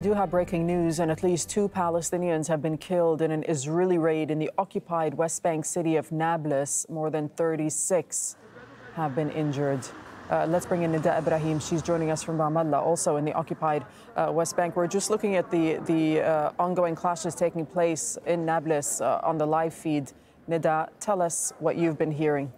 Do have breaking news, and at least 2 Palestinians have been killed in an Israeli raid in the occupied West Bank city of Nablus. More than 36 have been injured. Let's bring in Nida Ibrahim. She's joining us from Ramallah, also in the occupied West Bank. We're just looking at the ongoing clashes taking place in Nablus on the live feed. Nida, tell us what you've been hearing.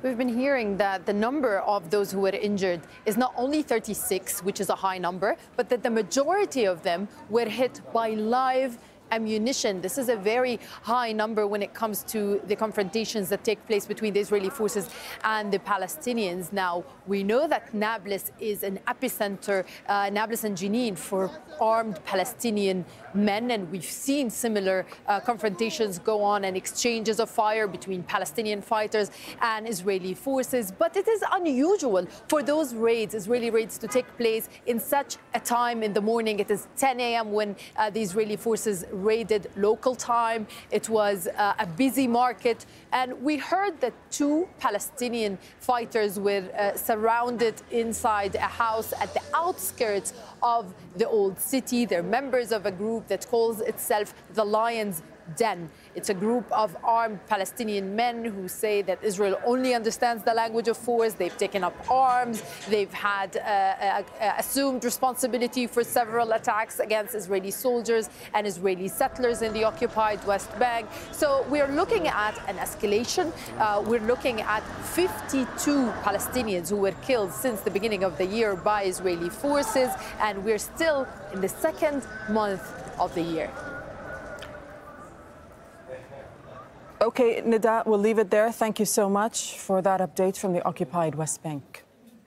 We've been hearing that the number of those who were injured is not only 36, which is a high number, but that the majority of them were hit by live ammunition. This is a very high number when it comes to the confrontations that take place between the Israeli forces and the Palestinians. Now, we know that Nablus is an epicenter, Nablus and Jenin, for armed Palestinian men, and we've seen similar confrontations go on and exchanges of fire between Palestinian fighters and Israeli forces. But it is unusual for those raids, Israeli raids, to take place in such a time in the morning. It is 10 a.m. when the Israeli forces raided local time. It was a busy market, and we heard that 2 Palestinian fighters were surrounded inside a house at the outskirts of the old city. They're members of a group that calls itself the Lion's Den. It's a group of armed Palestinian men who say that Israel only understands the language of force. They've taken up arms. They've had assumed responsibility for several attacks against Israeli soldiers and Israeli settlers in the occupied West Bank. So we're looking at an escalation. We're looking at 52 Palestinians who were killed since the beginning of the year by Israeli forces, and we're still in the 2nd month of the year. Okay, Nida, we'll leave it there. Thank you so much for that update from the occupied West Bank.